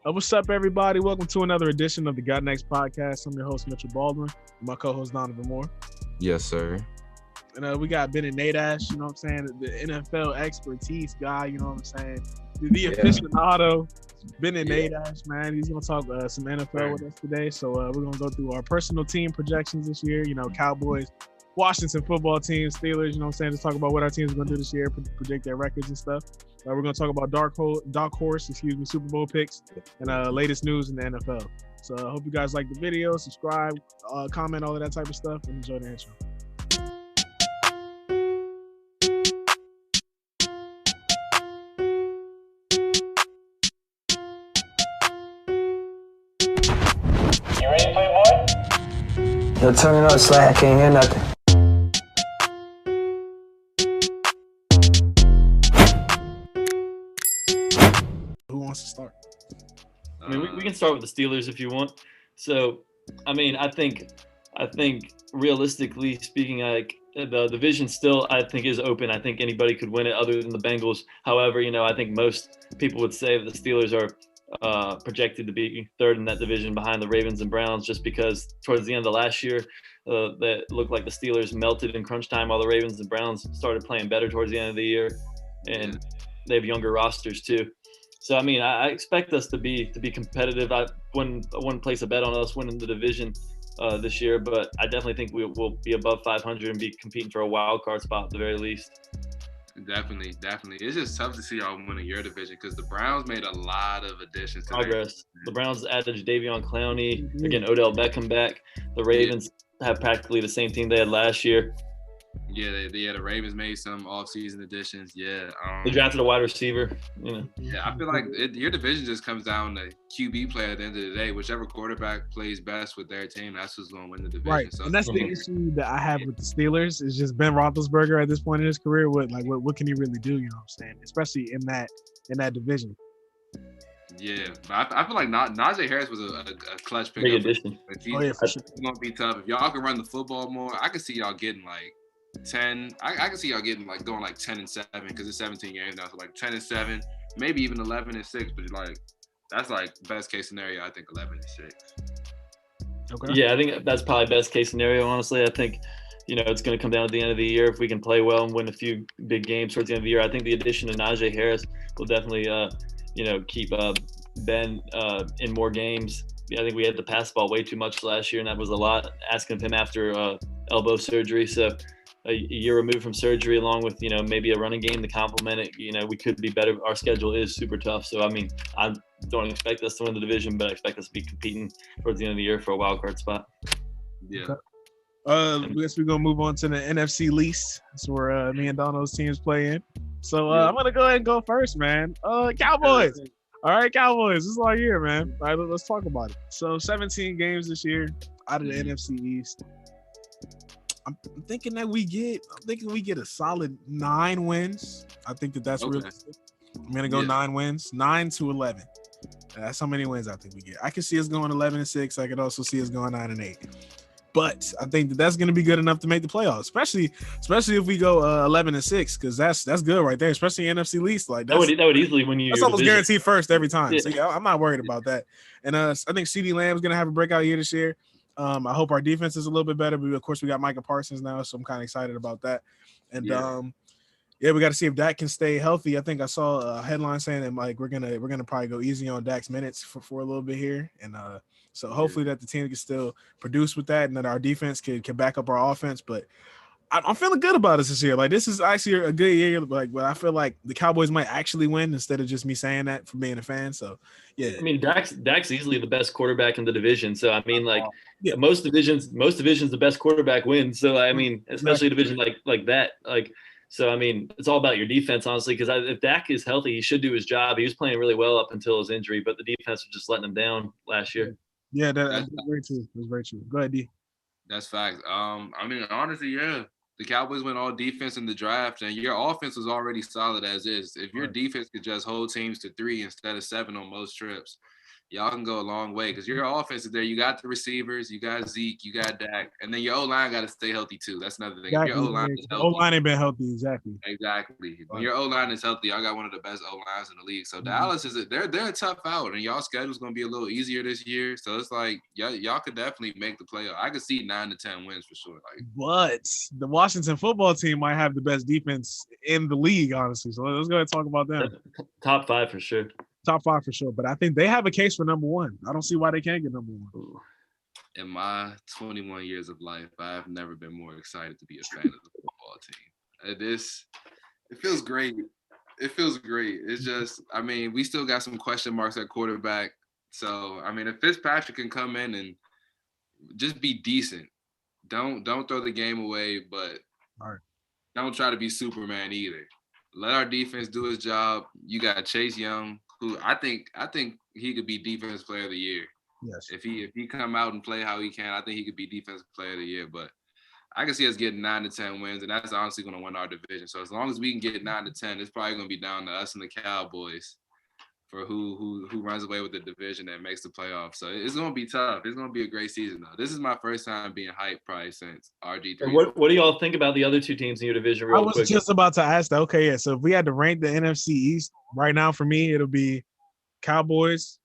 What's up, everybody? Welcome to another edition of the Got Next podcast. I'm your host, Mitchell Baldwin, and my co-host, Donovan Moore. Yes, sir. And we got Bennet, you know what I'm saying? The NFL expertise guy, you know what I'm saying? The aficionado, Bennet, man. He's going to talk some NFL with us today. So we're going to go through our personal team projections this year. You know, Cowboys, Washington football team, Steelers, you know what I'm saying? Just talk about what our teams are going to do this year, predict their records and stuff. We're going to talk about dark horse, Super Bowl picks, and latest news in the NFL. So I hope you guys like the video, subscribe, comment, all of that type of stuff, and enjoy the intro. You ready, Playboy? Yo, turn it up, Sly. I can't hear nothing. Who wants to start? I mean, we can start with the Steelers if you want. So, I mean, I think realistically speaking, like the division still, I think, is open. I think anybody could win it other than the Bengals. However, you know, I think most people would say that the Steelers are projected to be third in that division behind the Ravens and Browns, just because towards the end of last year, that looked like the Steelers melted in crunch time while the Ravens and Browns started playing better towards the end of the year, and they have younger rosters too. So, I mean, I expect us to be competitive. I wouldn't place a bet on us winning the division this year, but I definitely think we will be above 500 and be competing for a wild card spot at the very least. Definitely. It's just tough to see y'all winning your division because the Browns made a lot of additions. Progress. The Browns added Davion Clowney, again, Odell Beckham back. The Ravens have practically the same team they had last year. Yeah, the Ravens made some off-season additions. Yeah, they drafted a wide receiver. You know. Yeah, I feel like your division just comes down to QB play at the end of the day. Whichever quarterback plays best with their team, that's who's going to win the division. Right, so, and that's the issue that I have with the Steelers is just Ben Roethlisberger at this point in his career. What can he really do? You know what I'm saying? Especially in that division. Yeah, but I feel like Najee Harris was a clutch pick. Big addition. For sure. It's gonna be tough. If y'all can run the football more, I can see y'all getting like 10. I can see y'all getting like going like 10-7 because it's 17 games now, so like 10-7, maybe even 11-6. But like that's like best case scenario. I think 11-6. Okay. Yeah, I think that's probably best case scenario. Honestly, I think it's going to come down at the end of the year if we can play well and win a few big games towards the end of the year. I think the addition of Najee Harris will definitely keep Ben in more games. I think we had to pass the ball way too much last year, and that was a lot asking of him after elbow surgery. So a year removed from surgery, along with maybe a running game to complement it, we could be better. Our schedule is super tough, so I mean, I don't expect us to win the division, but I expect us to be competing towards the end of the year for a wild card spot. Yeah. Okay. I guess we're gonna move on to the NFC least. That's where me and Dono's teams play in. So I'm gonna go ahead and go first, man. Cowboys. All right, Cowboys. This is our year, man. All right, let's talk about it. So 17 games this year out of the NFC East. I'm thinking we get a solid 9 wins. I think that's realistic. I'm gonna go 9 wins, 9-11. That's how many wins I think we get. I can see us going 11-6. I could also see us going 9-8. But I think that's going to be good enough to make the playoffs, especially if we go 11-6, because that's good right there, especially NFC least. Like that would easily win you. That's almost guaranteed first every time. Yeah. So yeah, I'm not worried about that. And I think CeeDee Lamb's going to have a breakout year this year. I hope our defense is a little bit better, but of course we got Micah Parsons now, so I'm kind of excited about that. And we got to see if Dak can stay healthy. I think I saw a headline saying that like we're gonna probably go easy on Dak's minutes for a little bit here, and so hopefully that the team can still produce with that, and that our defense can back up our offense. But I'm feeling good about us this year. Like this is actually a good year. Like, but I feel like the Cowboys might actually win instead of just me saying that from being a fan. So yeah, I mean Dak's easily the best quarterback in the division. So I mean most divisions the best quarterback wins. So I mean especially a division like that like. So, I mean, it's all about your defense, honestly, because if Dak is healthy, he should do his job. He was playing really well up until his injury, but the defense was just letting him down last year. Yeah, that's very true. That's very true. Go ahead, D. That's facts. I mean, honestly, yeah, the Cowboys went all defense in the draft, and your offense was already solid as is. If your defense could just hold teams to 3 instead of 7 on most trips, y'all can go a long way because your offense is there. You got the receivers, you got Zeke, you got Dak, and then your O-line got to stay healthy too. That's another thing. If your O-line is The healthy, O-line ain't been healthy, exactly. When your O-line is healthy, y'all got one of the best O-lines in the league. So Dallas they're a tough out, and y'all schedule's gonna be a little easier this year. So it's like y'all could definitely make the playoff. I could see 9 to 10 wins for sure. Like, but the Washington football team might have the best defense in the league, honestly. So let's go ahead and talk about them. Top 5 for sure. Top 5 for sure. But I think they have a case for number 1. I don't see why they can't get number 1. In my 21 years of life, I've never been more excited to be a fan of the football team. It feels great. It feels great. It's just, I mean, we still got some question marks at quarterback. So, I mean, if Fitzpatrick can come in and just be decent, don't throw the game away, but don't try to be Superman either. Let our defense do its job. You got Chase Young, who I think he could be Defensive Player of the Year. Yes. If he come out and play how he can, I think he could be Defensive Player of the Year. But I can see us getting 9 to 10 wins, and that's honestly going to win our division. So as long as we can get 9 to 10, it's probably going to be down to us and the Cowboys for who runs away with the division and makes the playoffs. So it's going to be tough. It's going to be a great season, though. This is my first time being hyped probably since RG3. What do y'all think about the other 2 teams in your division real quick? I was just about to ask that. Okay, yeah. So if we had to rank the NFC East right now, for me, it'll be Cowboys,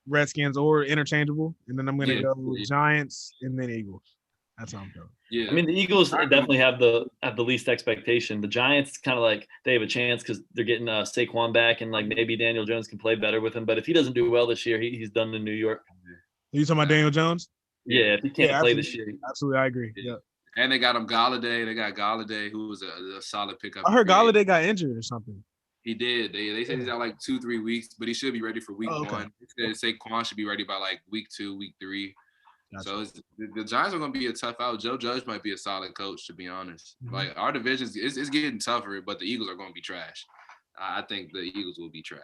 Redskins, or interchangeable. And then I'm going to go Giants and then Eagles. That's how I'm going. Yeah. I mean, the Eagles definitely have the least expectation. The Giants kind of like they have a chance because they're getting Saquon back, and like maybe Daniel Jones can play better with him. But if he doesn't do well this year, he's done in New York. Are you talking about Daniel Jones? Yeah, if he can't play this year. Absolutely, I agree. Yeah. And they got him Galladay. They got Galladay, who was a solid pickup. I heard Galladay got injured or something. He did. They said he's out like 2-3 weeks, but he should be ready for week 1. They said Saquon should be ready by like week 2, week 3. Gotcha. So the Giants are going to be a tough out. Joe Judge might be a solid coach, to be honest. Mm-hmm. Like our division is getting tougher, but the Eagles are going to be trash. I think the Eagles will be trash.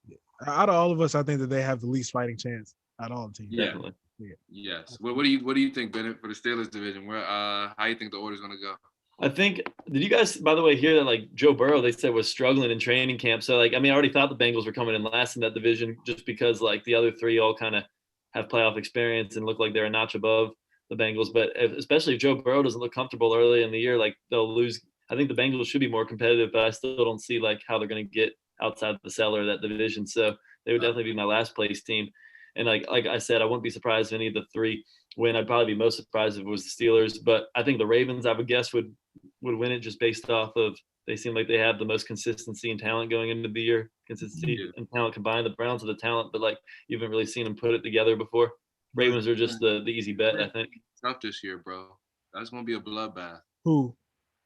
Yeah. Out of all of us, I think that they have the least fighting chance out of all the teams. Yeah. Definitely. Yeah. Yes. What do you think, Bennet, for the Steelers division? Where how do you think the order's going to go? I think, did you guys, by the way, hear that like Joe Burrow, they said was struggling in training camp. So like, I mean, I already thought the Bengals were coming in last in that division just because like the other 3 all kind of have playoff experience and look like they're a notch above the Bengals. But especially if Joe Burrow doesn't look comfortable early in the year, like they'll lose. I think the Bengals should be more competitive, but I still don't see like how they're going to get outside the cellar of that division. So they would definitely be my last place team. And like I said, I wouldn't be surprised if any of the 3 win. I'd probably be most surprised if it was the Steelers. But I think the Ravens, I would guess, would win it just based off of they seem like they have the most consistency and talent going into the year. Consistency and talent combined. The Browns are the talent, but like you haven't really seen them put it together before. Ravens are just the easy bet, I think. Tough this year, bro. That's gonna be a bloodbath. Who?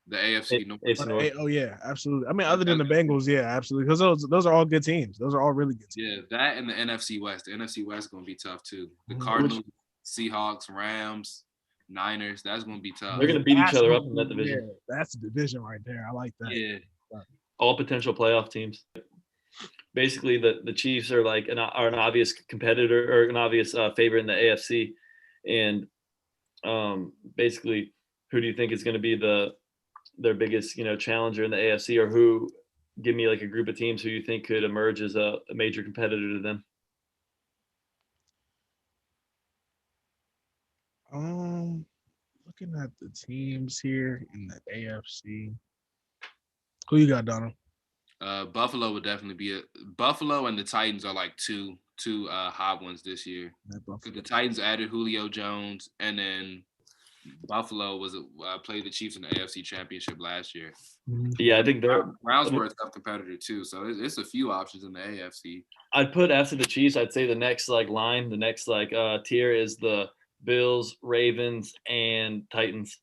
The AFC North. Oh yeah, absolutely. I mean, other than the Bengals, yeah, absolutely. Because those are all good teams. Those are all really good teams. Yeah, that and the NFC West. The NFC West is gonna be tough too. The Cardinals, Seahawks, Rams, Niners. That's gonna be tough. They're gonna beat each other up in that division. Yeah, that's the division right there. I like that. Yeah. All potential playoff teams. Basically, the Chiefs are like an obvious competitor or an obvious favorite in the AFC, and basically, who do you think is going to be their biggest challenger in the AFC, or who? Give me like a group of teams who you think could emerge as a major competitor to them. Looking at the teams here in the AFC, who you got, Dono? Buffalo would definitely be Buffalo, and the Titans are like two hot ones this year. The Titans added Julio Jones, and then Buffalo played the Chiefs in the AFC Championship last year. Yeah, I think the Browns were a tough competitor too, so it's a few options in the AFC. I'd put after the Chiefs, I'd say the next the next tier is the Bills, Ravens, and Titans.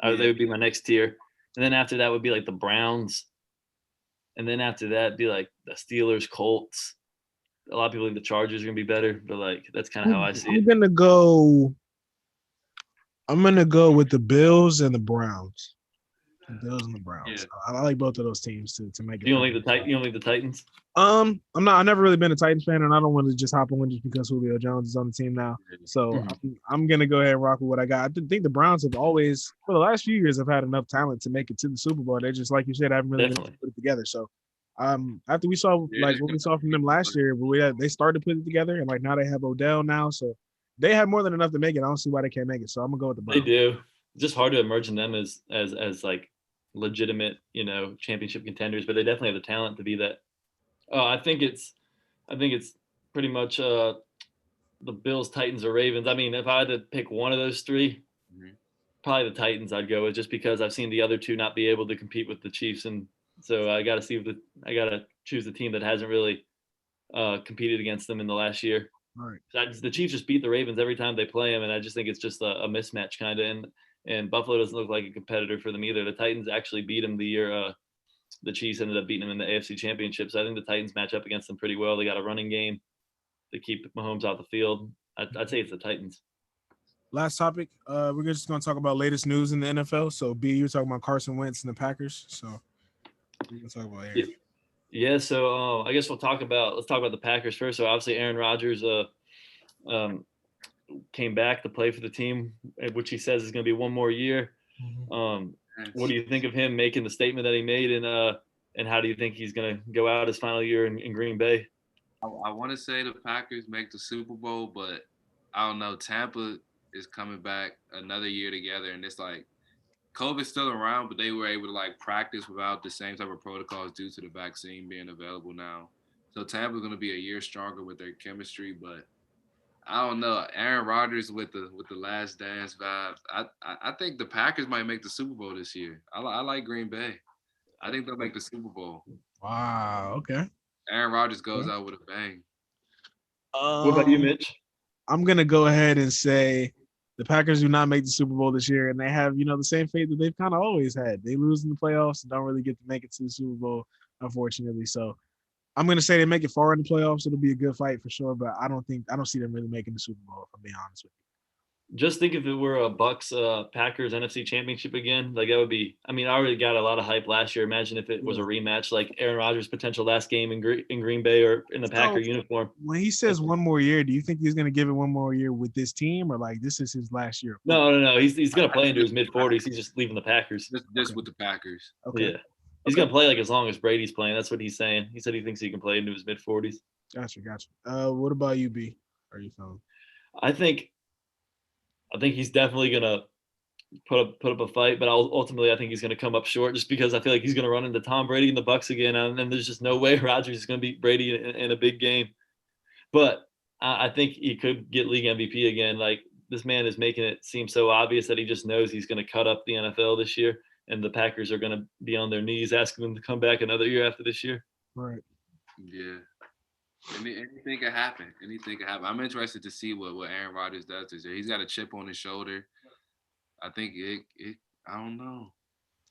They would be my next tier, and then after that would be like the Browns. And then after that, be like the Steelers, Colts. A lot of people think the Chargers are going to be better, but like that's kind of how I see it. I'm gonna go with the Bills and the Browns. The Bills and the Browns. Yeah. I like both of those teams to make it. You don't like the Titans? I've never really been a Titans fan, and I don't want to just hop on just because Julio Jones is on the team now. So I'm gonna go ahead and rock with what I got. I think the Browns have always, for the last few years, have had enough talent to make it to the Super Bowl. They just, like you said, haven't really been able to put it together. So After we saw Yeah, like what we saw from them last year, but they started to put it together, and like now they have Odell now, so they have more than enough to make it. I don't see why they can't make it. So I'm gonna go with the They Browns. do. It's just hard to imagine them as like legitimate, championship contenders, but they definitely have the talent to be that. I think it's pretty much the Bills, Titans, or Ravens. I mean, if I had to pick one of those three, Mhm. probably the Titans I'd go with, just because I've seen the other two not be able to compete with the Chiefs, and so I got to choose the team that hasn't really competed against them in the last year. All right. The Chiefs just beat the Ravens every time they play them, and I just think it's just a mismatch kind of. And Buffalo doesn't look like a competitor for them either. The Titans actually beat them the year the Chiefs ended up beating them in the AFC Championship. So I think the Titans match up against them pretty well. They got a running game. They keep Mahomes out the field. I'd say it's the Titans. Last topic. We're just gonna talk about latest news in the NFL. So B, you're talking about Carson Wentz and the Packers. So we're gonna talk about Aaron. Yeah, so I guess let's talk about the Packers first. So obviously Aaron Rodgers came back to play for the team, which he says is going to be one more year. What do you think of him making the statement that he made, and how do you think he's going to go out his final year in Green Bay? I want to say the Packers make the Super Bowl, but I don't know. Tampa is coming back another year together, and it's like COVID's still around, but they were able to like practice without the same type of protocols due to the vaccine being available now. So Tampa's going to be a year stronger with their chemistry, but I don't know. Aaron Rodgers with the Last Dance vibes. I think the Packers might make the Super Bowl this year. I like Green Bay. I think they'll make the Super Bowl. Wow. Okay. Aaron Rodgers goes out with a bang. What about you, Mitch? I'm gonna go ahead and say the Packers do not make the Super Bowl this year, and they have the same fate that they've kind of always had. They lose in the playoffs and don't really get to make it to the Super Bowl, unfortunately. So I'm gonna say they make it far in the playoffs. It'll be a good fight for sure, but I don't see them really making the Super Bowl, if I'm being honest with you. Just think if it were a Bucks Packers NFC Championship again, like that would be. I mean, I already got a lot of hype last year. Imagine if it was a rematch, like Aaron Rodgers' potential last game in Green Bay or in the Packer uniform. When he says one more year, do you think he's gonna give it one more year with this team, or like this is his last year? No. He's gonna play into his mid-40s. He's just leaving the Packers. Just with the Packers. Okay. Yeah. He's gonna play like as long as Brady's playing. That's what he's saying. He said he thinks he can play into his mid-40s. Gotcha. What about you, B? How are you feeling? I think he's definitely gonna put up a fight, but ultimately I think he's gonna come up short just because I feel like he's gonna run into Tom Brady and the Bucks again, and then there's just no way Rodgers is gonna beat Brady in a big game. But I think he could get league MVP again. Like this man is making it seem so obvious that he just knows he's gonna cut up the NFL this year, and the Packers are gonna be on their knees asking him to come back another year after this year. Right. Yeah. Anything could happen. I'm interested to see what Aaron Rodgers does this year. He's got a chip on his shoulder. I think I don't know.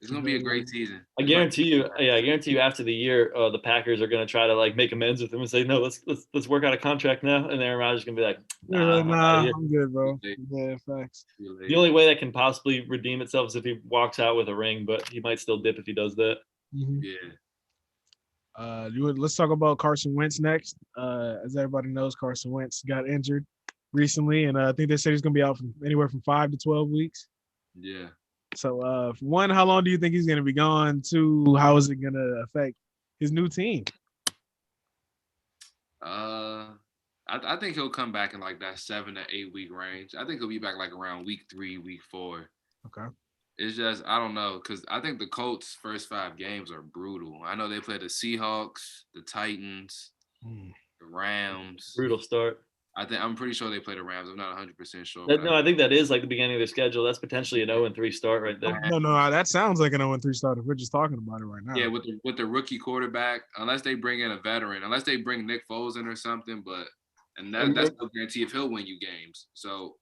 It's gonna be a great season. I guarantee you after the year, the Packers are gonna try to like make amends with him and say, no, let's work out a contract now. And Aaron Rodgers is gonna be like, nah, I'm good, bro. Yeah, facts. The only way that can possibly redeem itself is if he walks out with a ring, but he might still dip if he does that. Mm-hmm. Yeah. Let's talk about Carson Wentz next. As everybody knows, Carson Wentz got injured recently, and I think they said he's going to be out from anywhere from 5 to 12 weeks. Yeah. So, one, how long do you think he's going to be gone? Two, how is it going to affect his new team? I think he'll come back in like that 7 to 8 week range. I think he'll be back like around week 3, week 4. Okay. It's just I don't know because I think the Colts' first 5 games are brutal. I know they play the Seahawks, the Titans, the Rams. Brutal start. I'm pretty sure they play the Rams. I'm not 100% sure. I think that is like the beginning of their schedule. That's potentially an 0-3 start right there. No, that sounds like an 0-3 start if we're just talking about it right now. Yeah, with the rookie quarterback, unless they bring in a veteran, unless they bring Nick Foles in or something, that's no guarantee if he'll win you games. So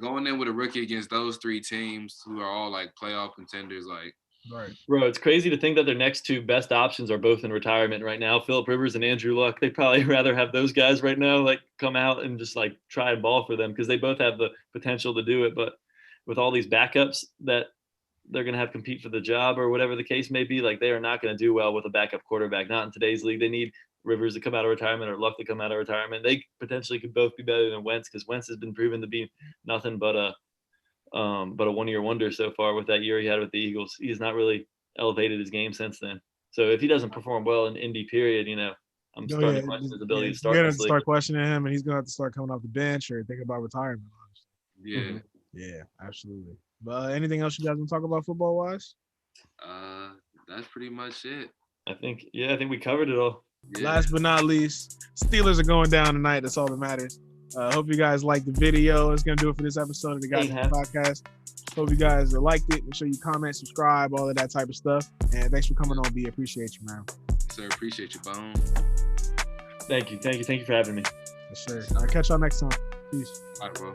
going in with a rookie against those 3 teams who are all like playoff contenders, like right. Bro, it's crazy to think that their next 2 best options are both in retirement right now. Phillip Rivers and Andrew Luck. They'd probably rather have those guys right now like come out and just like try and ball for them because they both have the potential to do it. But with all these backups that they're going to have compete for the job or whatever the case may be, like they are not going to do well with a backup quarterback. Not in today's league. They need Rivers to come out of retirement or Luck to come out of retirement. They potentially could both be better than Wentz because Wentz has been proven to be nothing but a 1-year wonder so far with that year he had with the Eagles. He has not really elevated his game since then. So if he doesn't perform well in Indy, period, I'm starting to question his ability to start. You're in gonna this league. start questioning him, and he's gonna have to start coming off the bench or thinking about retirement. Yeah. Mhm. Yeah, absolutely. But anything else you guys want to talk about football wise? That's pretty much it. I think we covered it all. Yeah. Last but not least, Steelers are going down tonight. That's all that matters. Hope you guys liked the video. It's gonna do it for this episode of the Guys Podcast. Hope you guys liked it. Make sure you comment, subscribe, all of that type of stuff. And thanks for coming on, B. Appreciate you, man. Sir, appreciate you, Bone. Thank you for having me. Yes, sir. I'll catch y'all next time. Peace. All right, bro.